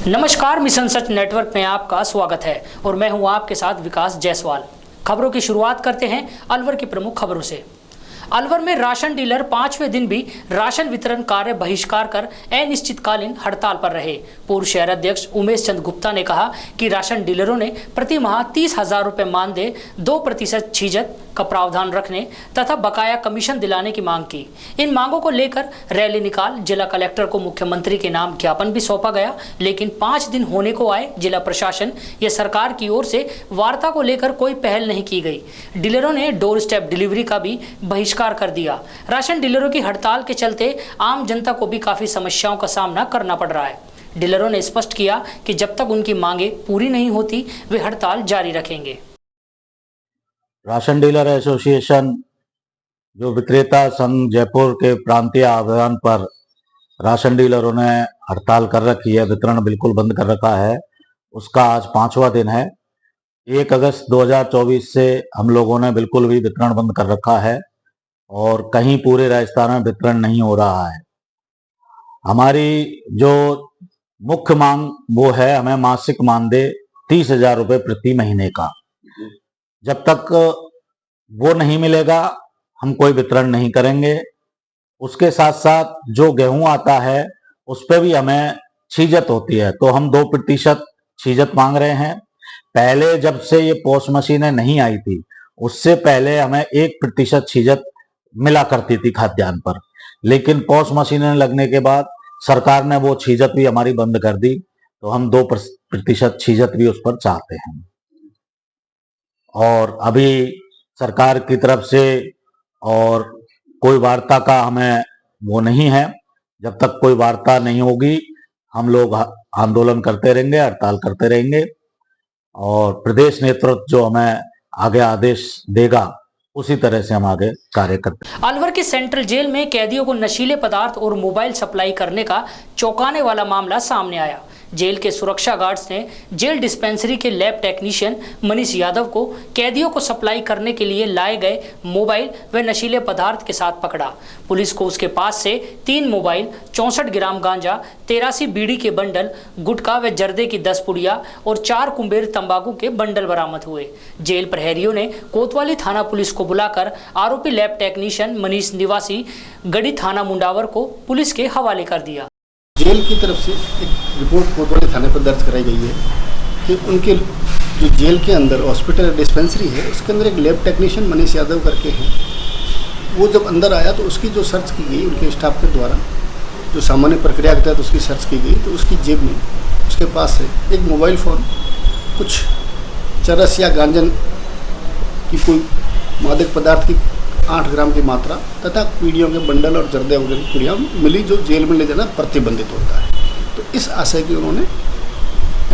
नमस्कार, मिशन सच नेटवर्क में आपका स्वागत है और मैं हूं आपके साथ विकास जायसवाल। खबरों की शुरुआत करते हैं अलवर की प्रमुख खबरों से। अलवर में राशन डीलर 5वें दिन भी राशन वितरण कार्य बहिष्कार कर अनिश्चितकालीन हड़ताल पर रहे। पूर्व शहर अध्यक्ष उमेश चंद गुप्ता ने कहा कि राशन डीलरों ने प्रति माह 30,000 रुपये मानदेय 2% छीजत का प्रावधान रखने तथा बकाया कमीशन दिलाने की मांग की। इन मांगों को लेकर रैली निकाल जिला कलेक्टर को मुख्यमंत्री के नाम ज्ञापन भी सौंपा गया, लेकिन 5 दिन होने को आए जिला प्रशासन या सरकार की ओर से वार्ता को लेकर कोई पहल नहीं की गई। डीलरों ने डोर स्टेप डिलीवरी का भी बहिष्कार कर दिया। राशन डीलरों की हड़ताल के चलते आम जनता को भी काफी समस्याओं का सामना करना पड़ रहा है। डीलरों ने स्पष्ट किया कि जब तक उनकी मांगे पूरी नहीं होती वे हड़ताल जारी रखेंगे। राशन डीलर एसोसिएशन जो विक्रेता संघ जयपुर के प्रांतीय आह्वान पर राशन डीलरों ने हड़ताल कर रखी है, वितरण बिल्कुल बंद कर रखा है, उसका आज 5वां दिन है। 1 अगस्त 2024 से हम लोगों ने बिल्कुल भी वितरण बंद कर रखा है और कहीं पूरे राजस्थान में वितरण नहीं हो रहा है। हमारी जो मुख्य मांग वो है, हमें मासिक मानदेय 30,000 रुपये प्रति महीने का। जब तक वो नहीं मिलेगा हम कोई वितरण नहीं करेंगे। उसके साथ साथ जो गेहूं आता है उस पर भी हमें छीजत होती है, तो हम 2% छीजत मांग रहे हैं। पहले जब से ये पॉस मशीनें नहीं आई थी उससे पहले हमें 1% छीजत मिला करती थी खाद्यान्न पर, लेकिन पॉस मशीनें लगने के बाद सरकार ने वो छीजत भी हमारी बंद कर दी, तो हम 2% छीजत भी उस पर चाहते हैं। और अभी सरकार की तरफ से और कोई वार्ता का हमें वो नहीं है। जब तक कोई वार्ता नहीं होगी हम लोग आंदोलन करते रहेंगे, हड़ताल करते रहेंगे और प्रदेश नेतृत्व जो हमें आगे आदेश देगा उसी तरह से हम आगे कार्य करते हैं। अलवर की सेंट्रल जेल में कैदियों को नशीले पदार्थ और मोबाइल सप्लाई करने का चौंकाने वाला मामला सामने आया। जेल के सुरक्षा गार्ड्स ने जेल डिस्पेंसरी के लैब टेक्नीशियन मनीष यादव को कैदियों को सप्लाई करने के लिए लाए गए मोबाइल व नशीले पदार्थ के साथ पकड़ा। पुलिस को उसके पास से 3 मोबाइल, 64 ग्राम गांजा, 83 बीड़ी के बंडल, गुटखा व जर्दे की 10 पुड़िया और 4 कुंबेर तंबाकू के बंडल बरामद हुए। जेल प्रहरियों ने कोतवाली थाना पुलिस को बुलाकर आरोपी लैब टेक्नीशियन मनीष निवासी गढ़ी थाना मुंडावर को पुलिस के हवाले कर दिया। जेल की तरफ से एक रिपोर्ट कोतवाली थाने पर दर्ज कराई गई है कि उनके जो जेल के अंदर हॉस्पिटल डिस्पेंसरी है उसके अंदर एक लैब टेक्नीशियन मनीष यादव करके हैं। वो जब अंदर आया तो उसकी जो सर्च की गई उनके स्टाफ के द्वारा, जो सामान्य प्रक्रिया के तहत उसकी सर्च की गई, तो उसकी जेब में उसके पास से एक मोबाइल फ़ोन, कुछ चरस या गांजन की कोई मादक पदार्थ की 8 ग्राम की मात्रा तथा पीड़ियों के बंडल और जर्दे वगैरह की पुड़ियाँ मिली, जो जेल में ले जाना प्रतिबंधित होता है। तो इस आशय की उन्होंने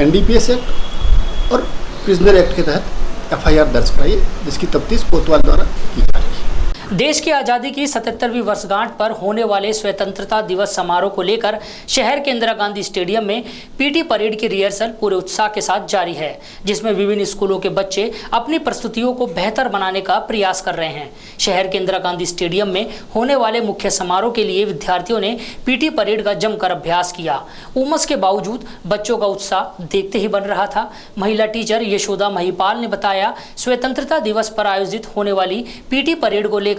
NDPS एक्ट और प्रिजनर एक्ट के तहत FIR दर्ज कराई है, जिसकी तफ्तीश कोतवाल द्वारा की जा रही है। देश की आज़ादी की 77वीं वर्षगांठ पर होने वाले स्वतंत्रता दिवस समारोह को लेकर शहर के इंदिरा गांधी स्टेडियम में पीटी परेड की रिहर्सल पूरे उत्साह के साथ जारी है, जिसमें विभिन्न स्कूलों के बच्चे अपनी प्रस्तुतियों को बेहतर बनाने का प्रयास कर रहे हैं। शहर के इंदिरा गांधी स्टेडियम में होने वाले मुख्य समारोह के लिए विद्यार्थियों ने पीटी परेड का जमकर अभ्यास किया। उमस के बावजूद बच्चों का उत्साह देखते ही बन रहा था। महिला टीचर यशोदा महिपाल ने बताया, स्वतंत्रता दिवस पर आयोजित होने वाली पीटी परेड को लेकर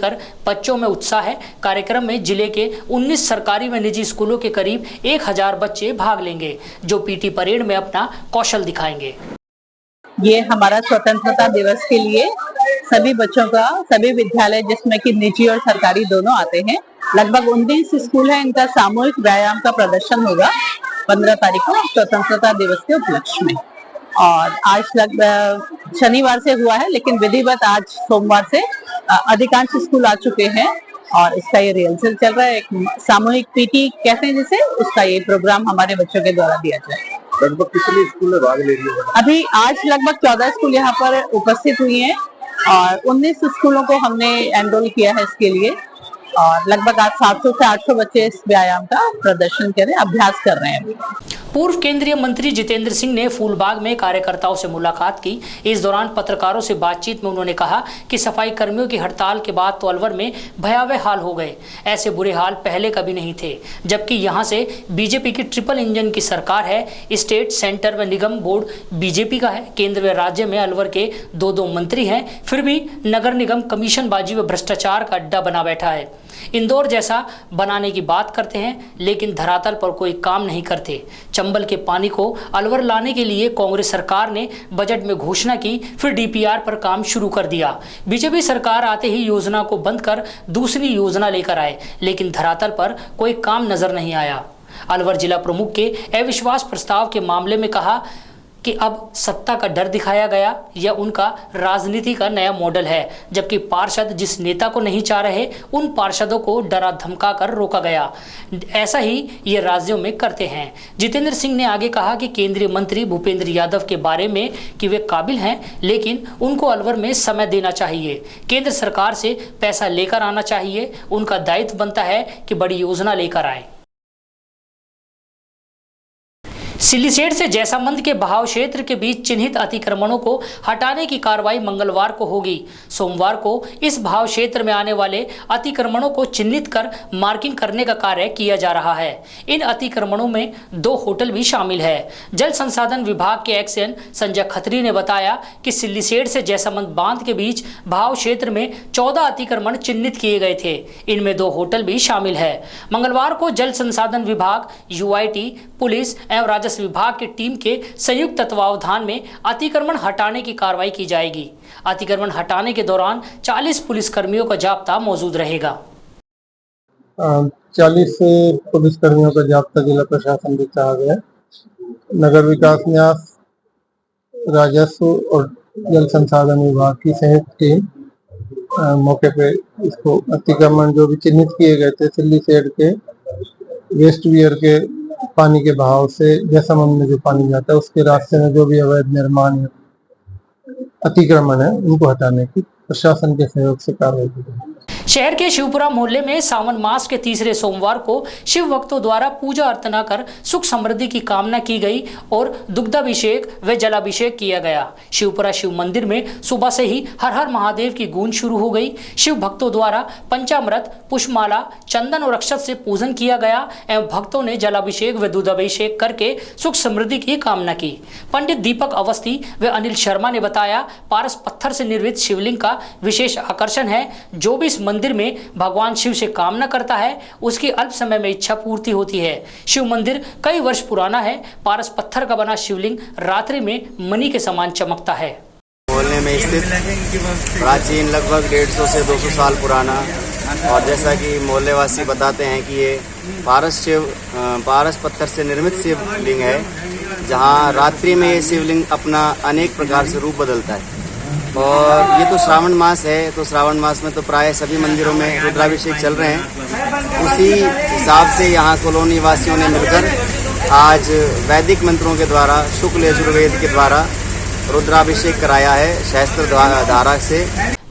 बच्चों में उत्साह है। कार्यक्रम में जिले के 19 सरकारी व निजी स्कूलों के करीब 1000 बच्चे भाग लेंगे, जो पीटी परेड में अपना कौशल दिखाएंगे। ये हमारा स्वतंत्रता दिवस के लिए सभी बच्चों का, सभी विद्यालय जिसमें कि निजी और सरकारी दोनों आते हैं, लगभग 19 स्कूल है, इनका सामूहिक व्यायाम का प्रदर्शन होगा 15 तारीख को स्वतंत्रता दिवस के उपलक्ष्य में। और आज लगभग शनिवार से हुआ है, लेकिन विधिवत आज सोमवार से अधिकांश स्कूल आ चुके हैं और इसका ये रिहर्सल चल रहा है। एक सामूहिक पीटी कहते हैं जिसे, उसका ये प्रोग्राम हमारे बच्चों के द्वारा दिया जाए। लगभग कितने स्कूल भाग ले रही है? अभी आज लगभग 14 स्कूल यहाँ पर उपस्थित हुई हैं और 19 स्कूलों को हमने एनरोल किया है इसके लिए। और लगभग आज 700 से 800 बच्चे इस व्यायाम का प्रदर्शन कर रहे हैं, अभ्यास कर रहे हैं। पूर्व केंद्रीय मंत्री जितेंद्र सिंह ने फूलबाग में कार्यकर्ताओं से मुलाकात की। इस दौरान पत्रकारों से बातचीत में उन्होंने कहा कि सफाई कर्मियों की हड़ताल के बाद तो अलवर में भयावह हाल हो गए। ऐसे बुरे हाल पहले कभी नहीं थे, जबकि यहां से बीजेपी की ट्रिपल इंजन की सरकार है। स्टेट, सेंटर व निगम बोर्ड बीजेपी का है। केंद्र व राज्य में अलवर के दो मंत्री हैं, फिर भी नगर निगम कमीशनबाजी व भ्रष्टाचार का अड्डा बना बैठा है। इंदौर जैसा बनाने की बात करते हैं, लेकिन धरातल पर कोई काम नहीं करते। चंबल के पानी को अलवर लाने के लिए कांग्रेस सरकार ने बजट में घोषणा की, फिर डीपीआर पर काम शुरू कर दिया। बीजेपी सरकार आते ही योजना को बंद कर दूसरी योजना लेकर आए, लेकिन धरातल पर कोई काम नजर नहीं आया। अलवर जिला प्रमुख के अविश्वास प्रस्ताव के मामले में कहा कि अब सत्ता का डर दिखाया गया, यह उनका राजनीति का नया मॉडल है, जबकि पार्षद जिस नेता को नहीं चाह रहे उन पार्षदों को डरा धमका कर रोका गया। ऐसा ही ये राज्यों में करते हैं। जितेंद्र सिंह ने आगे कहा कि केंद्रीय मंत्री भूपेंद्र यादव के बारे में कि वे काबिल हैं, लेकिन उनको अलवर में समय देना चाहिए। केंद्र सरकार से पैसा लेकर आना चाहिए। उनका दायित्व बनता है कि बड़ी योजना लेकर आए। सिल्लीसेठ से जैसामंद के बहाव क्षेत्र के बीच चिन्हित अतिक्रमणों को हटाने की कार्रवाई मंगलवार को होगी। सोमवार को इस बहाव क्षेत्र में आने वाले अतिक्रमणों को चिन्हित कर मार्किंग करने का कार्य किया जा रहा है। इन अतिक्रमणों में 2 होटल भी शामिल है। जल संसाधन विभाग के एक्सएन संजय खत्री ने बताया कि सिल्लीसेठ से जैसामंद बांध के बीच बहाव क्षेत्र में 14 अतिक्रमण चिन्हित किए गए थे। इनमें 2 होटल भी शामिल है। मंगलवार को जल संसाधन विभाग, यूआईटी, पुलिस एवं राजस्व विभाग की टीम के संयुक्त तत्वावधान में अतिक्रमण हटाने की कार्रवाई की जाएगी। अतिक्रमण हटाने के दौरान 40 पुलिस कर्मियों का जाब्ता मौजूद रहेगा। 40 पुलिस कर्मियों का जाब्ता जिला प्रशासन देता आ गया। नगर विकास न्यास, राजस्व और जल संसाधन विभाग की संयुक्त टीम मौके पे इसको अतिक्रमण जो भी चिन्हित किए गए थे सिल्लीसेठ के वेस्ट वियर के पानी के बहाव से जैसामंद में जो पानी जाता है उसके रास्ते में जो भी अवैध निर्माण अतिक्रमण है उनको हटाने की प्रशासन के सहयोग से कार्रवाई की गई। शहर के शिवपुरा मोहल्ले में सावन मास के तीसरे सोमवार को शिव भक्तों द्वारा पूजा अर्चना कर सुख समृद्धि की कामना की गई और दुग्धाभिषेक व जलाभिषेक किया गया। शिवपुरा शिव मंदिर में सुबह से ही हर हर महादेव की गूंज शुरू हो गई। शिव भक्तों द्वारा पंचामृत, पुष्पमाला, चंदन और अक्षत से पूजन किया गया एवं भक्तों ने जलाभिषेक व दूधाभिषेक करके सुख समृद्धि की कामना की। पंडित दीपक अवस्थी व अनिल शर्मा ने बताया, पारस पत्थर से निर्मित शिवलिंग का विशेष आकर्षण है। जो भी इस मंदिर में भगवान शिव से कामना करता है उसकी अल्प समय में इच्छा पूर्ति होती है। शिव मंदिर कई वर्ष पुराना है। पारस पत्थर का बना शिवलिंग रात्रि में मणि के समान चमकता है। मोहल्ले में स्थित प्राचीन लगभग 150 से 200 साल पुराना, और जैसा कि मोहल्ले वासी बताते हैं कि ये पारस पत्थर से निर्मित शिवलिंग है, जहाँ रात्रि में ये शिवलिंग अपना अनेक प्रकार से रूप बदलता है। और ये तो श्रावण मास है, तो श्रावण मास में तो प्राय सभी मंदिरों में रुद्राभिषेक चल रहे हैं। उसी हिसाब से यहाँ कॉलोनी वासियों ने मिलकर आज वैदिक मंत्रों के द्वारा, शुक्ल यजुर्वेद के द्वारा रुद्राभिषेक कराया है सहस्त्र धारा से।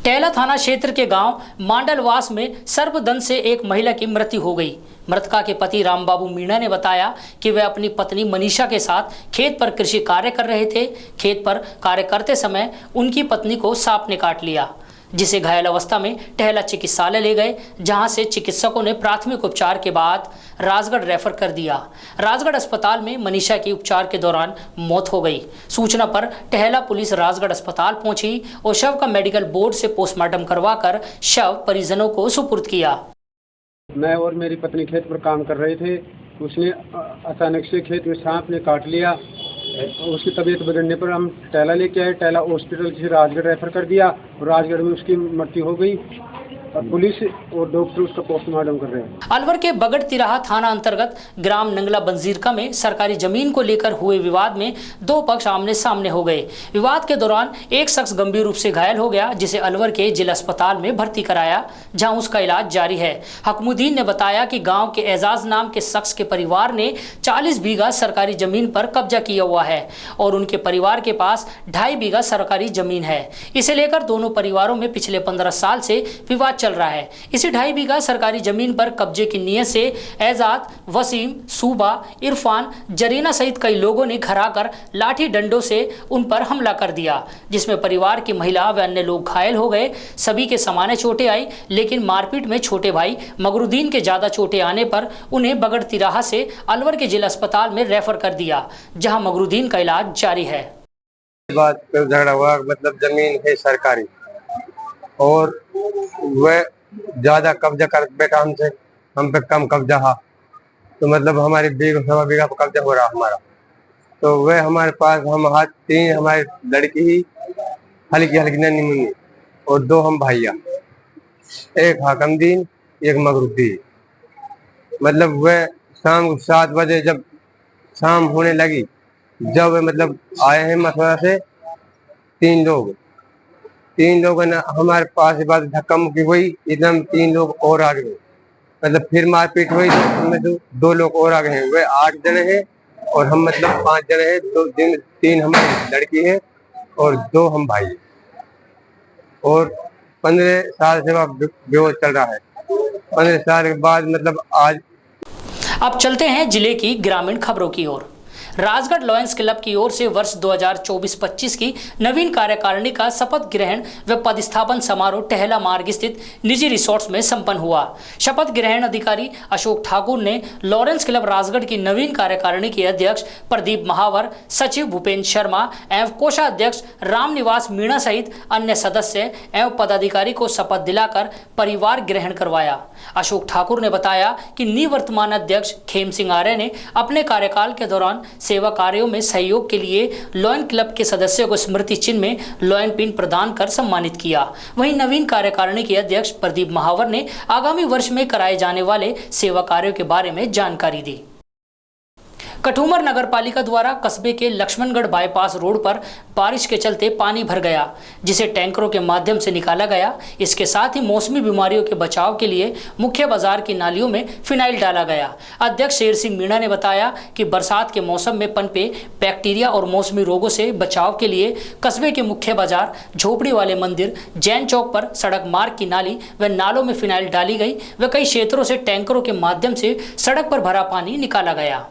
टेहला थाना क्षेत्र के गांव मांडलवास में सर्पदंश से एक महिला की मृत्यु हो गई। मृतका के पति रामबाबू मीणा ने बताया कि वे अपनी पत्नी मनीषा के साथ खेत पर कृषि कार्य कर रहे थे। खेत पर कार्य करते समय उनकी पत्नी को सांप ने काट लिया, जिसे घायल अवस्था में टेहला चिकित्सालय ले गए, जहां से चिकित्सकों ने प्राथमिक उपचार के बाद राजगढ़ रेफर कर दिया। राजगढ़ अस्पताल में मनीषा की उपचार के दौरान मौत हो गई। सूचना पर टेहला पुलिस राजगढ़ अस्पताल पहुंची और शव का मेडिकल बोर्ड से पोस्टमार्टम करवाकर शव परिजनों को सुपुर्द किया। मैं और मेरी पत्नी खेत पर काम कर रहे थे। उसने अचानक से खेत में सांप ने काट लिया। उसकी तबीयत बिगड़ने पर हम टेहला लेके आए। टेहला हॉस्पिटल से राजगढ़ रेफर कर दिया और राजगढ़ में उसकी मृत्यु हो गई। पुलिस और डॉक्टर उसका पोस्टमार्टम कर रहे हैं। अलवर के बगड़ तिराहा थाना अंतर्गत ग्राम नंगला बंजीरका में सरकारी जमीन को लेकर हुए विवाद में 2 पक्ष आमने सामने हो गए। विवाद के दौरान एक शख्स गंभीर रूप से घायल हो गया, जिसे अलवर के जिला अस्पताल में भर्ती कराया, जहां उसका इलाज जारी है। हकमुद्दीन ने बताया कि गांव के एजाज नाम के शख्स के परिवार ने 40 बीघा सरकारी जमीन पर कब्जा किया हुआ है और उनके परिवार के पास 2.5 बीघा सरकारी जमीन है। इसे लेकर दोनों परिवारों में पिछले 15 साल से विवाद चल रहा है। इसी 2.5 बीघा सरकारी जमीन पर कब्जे की नीयत से एजाज, वसीम, सूबा, इरफान, जरीना सहित कई लोगों ने घर आकर लाठी डंडों से उन पर हमला कर दिया, जिसमें परिवार की महिला व अन्य लोग घायल हो गए। सभी के सामान्य चोटें आई, लेकिन मारपीट में छोटे भाई मगरुद्दीन के ज्यादा चोटें आने पर उन्हें बगड़ तिराहा से अलवर के जिला अस्पताल में रेफर कर दिया, जहां मगरुद्दीन का इलाज जारी है। बात झगड़ा हुआ, मतलब जमीन है सरकारी और वह ज्यादा कब्जा कर बैठा हमसे, हम पे कम कब्जा है, तो मतलब हमारी 2.25 बीघा पर कब्जा हो रहा हमारा। तो वह हमारे पास हम हाथ 3 हमारी लड़की ही हल्की हल्की नन्ही मुन्नी और 2 हम भाइया, एक हाकमदीन एक मगरुद्दीन। मतलब वह शाम को 7 बजे जब शाम होने लगी, जब मतलब आए हैं मथुरा से 3 लोग ने हमारे पास बात धक्का मुक्की हुई, एकदम 3 लोग और आ गए, मतलब फिर मारपीट हुई, उसमें 2 लोग और आ गए हैं। वे 8 जने हैं और हम मतलब 5 जने हैं। 3 हमारी लड़की है और 2 हम भाई हैं। और 15 साल से वह बेहोश चल रहा है। 15 साल के बाद मतलब आज। अब चलते हैं जिले की ग्रामीण खबरों की ओर। राजगढ़ लॉयंस क्लब की ओर से वर्ष 2024-25 की नवीन कार्यकारिणी का शपथ ग्रहण व पदस्थापन समारोह टहला मार्ग स्थित निजी रिसोर्ट्स में संपन्न हुआ। शपथ ग्रहण अधिकारी अशोक ठाकुर ने लॉरेंस क्लब राजगढ़ की नवीन कार्यकारिणी के अध्यक्ष प्रदीप महावर, सचिव भूपेंद्र शर्मा एवं कोषाध्यक्ष रामनिवास मीणा सहित अन्य सदस्य एवं पदाधिकारी को शपथ दिलाकर परिवार ग्रहण करवाया। अशोक ठाकुर ने बताया कि निवर्तमान अध्यक्ष खेम सिंह आर्य ने अपने कार्यकाल के दौरान सेवा कार्यों में सहयोग के लिए लॉयन क्लब के सदस्यों को स्मृति चिन्ह में लॉयन पिन प्रदान कर सम्मानित किया। वहीं नवीन कार्यकारिणी के अध्यक्ष प्रदीप महावर ने आगामी वर्ष में कराए जाने वाले सेवा कार्यों के बारे में जानकारी दी। कठूमर नगर पालिका द्वारा कस्बे के लक्ष्मणगढ़ बाईपास रोड पर बारिश के चलते पानी भर गया, जिसे टैंकरों के माध्यम से निकाला गया। इसके साथ ही मौसमी बीमारियों के बचाव के लिए मुख्य बाजार की नालियों में फिनाइल डाला गया। अध्यक्ष शेर सिंह मीणा ने बताया कि बरसात के मौसम में पनपे बैक्टीरिया और मौसमी रोगों से बचाव के लिए कस्बे के मुख्य बाजार, झोपड़ी वाले मंदिर, जैन चौक पर सड़क मार्ग की नाली व नालों में फिनाइल डाली गई व कई क्षेत्रों से टैंकरों के माध्यम से सड़क पर भरा पानी निकाला गया।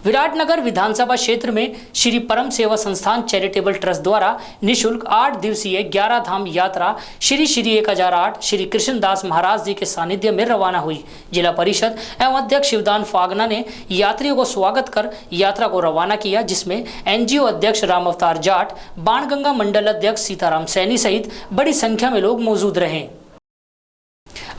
विराटनगर विधानसभा क्षेत्र में श्री परम सेवा संस्थान चैरिटेबल ट्रस्ट द्वारा निःशुल्क 8 दिवसीय 11 धाम यात्रा श्री 1008 श्री कृष्णदास महाराज जी के सानिध्य में रवाना हुई। जिला परिषद एवं अध्यक्ष शिवदान फागना ने यात्रियों को स्वागत कर यात्रा को रवाना किया, जिसमें एनजीओ अध्यक्ष राम अवतार जाट, बाणगंगा मंडल अध्यक्ष सीताराम सैनी सहित बड़ी संख्या में लोग मौजूद रहे।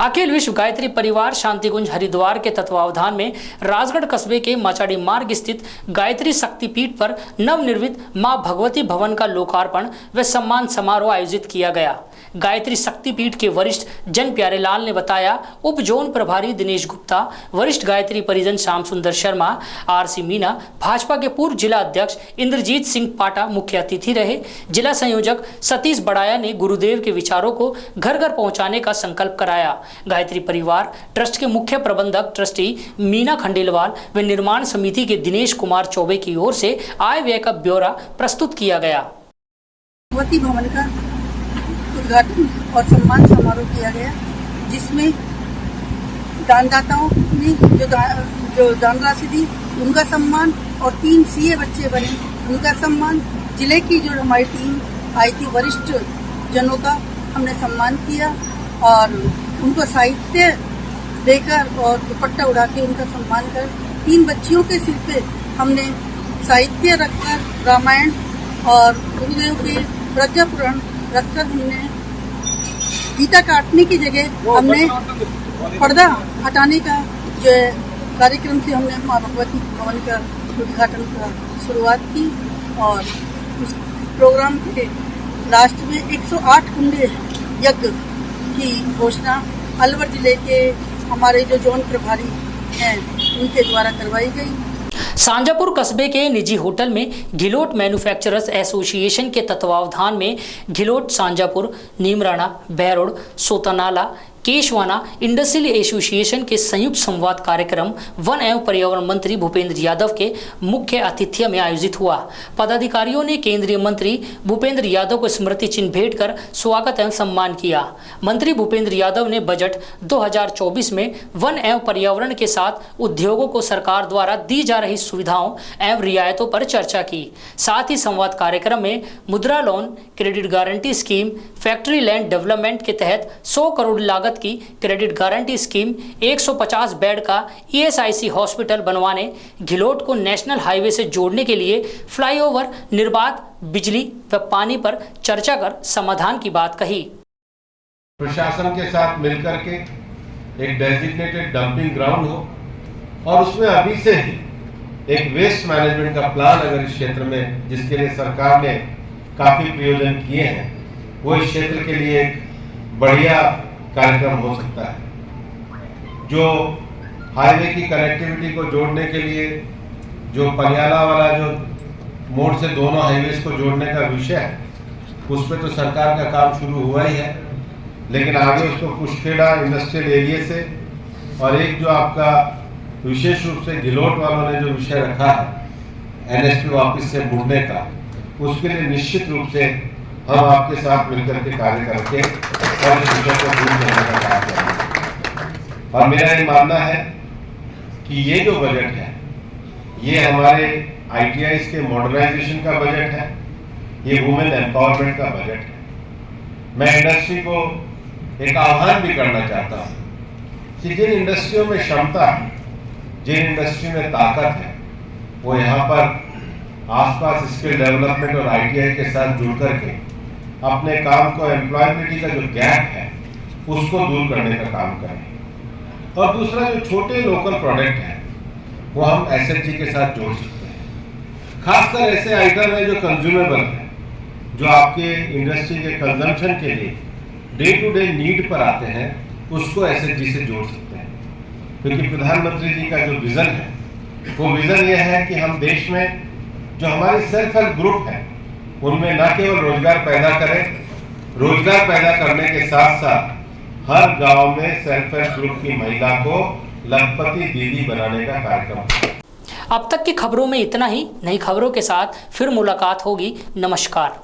अखिल विश्व गायत्री परिवार शांतिकुंज हरिद्वार के तत्वावधान में राजगढ़ कस्बे के माचाड़ी मार्ग स्थित गायत्री शक्तिपीठ पर नवनिर्मित मां भगवती भवन का लोकार्पण व सम्मान समारोह आयोजित किया गया। गायत्री शक्तिपीठ के वरिष्ठ जन प्यारे लाल ने बताया, उप जोन प्रभारी दिनेश गुप्ता, वरिष्ठ गायत्री परिजन श्याम सुंदर शर्मा, आरसी मीना, भाजपा के पूर्व जिला अध्यक्ष इंद्रजीत सिंह पाटा मुख्य अतिथि रहे। जिला संयोजक सतीश बड़ाया ने गुरुदेव के विचारों को घर घर पहुंचाने का संकल्प कराया। गायत्री परिवार ट्रस्ट के मुख्य प्रबंधक ट्रस्टी मीना खंडेलवाल व निर्माण समिति के दिनेश कुमार चौबे की ओर से आय व्यय का ब्यौरा प्रस्तुत किया गया। भगवती भवन का उद्घाटन और सम्मान समारोह किया गया, जिसमें दानदाताओं ने जो दान राशि दी उनका सम्मान और 3 सीए बच्चे बने उनका सम्मान, जिले की जो हमारी टीम आई थी वरिष्ठ जनों का हमने सम्मान किया और उनको साहित्य देकर और दुपट्टा उड़ा के उनका सम्मान कर 3 बच्चियों के सिर पे हमने साहित्य रखकर रामायण और गुरुदेव के प्रज्ञापुराण रखकर हमने गीता काटने की जगह हमने पर्दा हटाने का जो कार्यक्रम से हमने मां भगवती भवन का उद्घाटन का शुरुआत की और उस प्रोग्राम के लास्ट में 108 कुंडे यज्ञ की घोषणा अलवर जिले के हमारे जो जोन प्रभारी हैं उनके द्वारा करवाई गई। सांजापुर कस्बे के निजी होटल में घिलोट मैन्युफैक्चरर्स एसोसिएशन के तत्वावधान में घिलोट, सांजापुर, नीमराणा, बहरोड, सोतानाला, केशवाना इंडस्ट्रियल एसोसिएशन के संयुक्त संवाद कार्यक्रम वन एवं पर्यावरण मंत्री भूपेंद्र यादव के मुख्य आतिथ्य में आयोजित हुआ। पदाधिकारियों ने केंद्रीय मंत्री भूपेंद्र यादव को स्मृति चिन्ह भेंट कर स्वागत एवं सम्मान किया। मंत्री भूपेंद्र यादव ने बजट 2024 में वन एवं पर्यावरण के साथ उद्योगों को सरकार द्वारा दी जा रही सुविधाओं एवं रियायतों पर चर्चा की। साथ ही संवाद कार्यक्रम में मुद्रा loan, credit guarantee scheme, factory land development के तहत 100 करोड़ लागत की क्रेडिट गारंटी स्कीम, 150 बेड का ESIC हॉस्पिटल बनवाने, घिलोट को नेशनल हाईवे से जोड़ने के लिए फ्लाईओवर, निर्बाध बिजली व पानी पर चर्चा कर समाधान की बात कही। प्रशासन के साथ मिलकर के एक डेजिग्नेटेड डंपिंग ग्राउंड हो और उसमें अभी से ही एक वेस्ट मैनेजमेंट का प्लान अगर इस क्षेत्र में, जिसके लिए सरकार ने काफी प्रयोजन किए हैं, वो इस क्षेत्र के लिए एक बढ़िया कार्यक्रम हो सकता है। जो हाईवे की कनेक्टिविटी को जोड़ने के लिए जो पनियाला वाला जो मोड़ से दोनों हाईवेज को जोड़ने का विषय है, उस पर तो सरकार का काम शुरू हुआ ही है, लेकिन आगे उसको कुशखेड़ा इंडस्ट्रियल एरिया से और एक जो आपका विशेष रूप से घिलोट वालों ने जो विषय रखा है NSP ऑफिस से मुड़ने का, उसके लिए निश्चित रूप से हम आपके साथ मिलकर के कार्य करके और इस विषय को दूर करने का कार्य करेंगे। और मेरा ये मानना है कि ये जो बजट है ये हमारे ITIs के मॉडर्नाइजेशन का बजट है, ये वुमेन एम्पावरमेंट का बजट है। मैं इंडस्ट्री को एक आह्वान भी करना चाहता हूँ कि जिन इंडस्ट्रियों में क्षमता है, जिन इंडस्ट्री में ताकत है, वो यहाँ पर आसपास स्किल डेवलपमेंट और ITI के साथ जुड़ करके अपने काम को, एम्प्लॉयबिलिटी का जो गैप है उसको दूर करने का काम करें। और दूसरा जो छोटे लोकल प्रोडक्ट हैं वो हम SHG के साथ जोड़ सकते हैं। खासकर ऐसे आइटम है जो कंज्यूमेबल है, जो आपके इंडस्ट्री के कंजम्पशन के लिए डे टू डे नीड पर आते हैं, उसको SHG से जोड़ सकते हैं। क्योंकि प्रधानमंत्री जी का जो विजन है वो विजन ये है कि हम देश में जो हमारे सेल्फ हेल्प ग्रुप है उनमें न केवल रोजगार पैदा करें, रोजगार पैदा करने के साथ साथ हर गांव में सेल्फ हेल्प ग्रुप की महिला को लखपति दीदी बनाने का कार्यक्रम। अब तक की खबरों में इतना ही। नई खबरों के साथ फिर मुलाकात होगी। नमस्कार।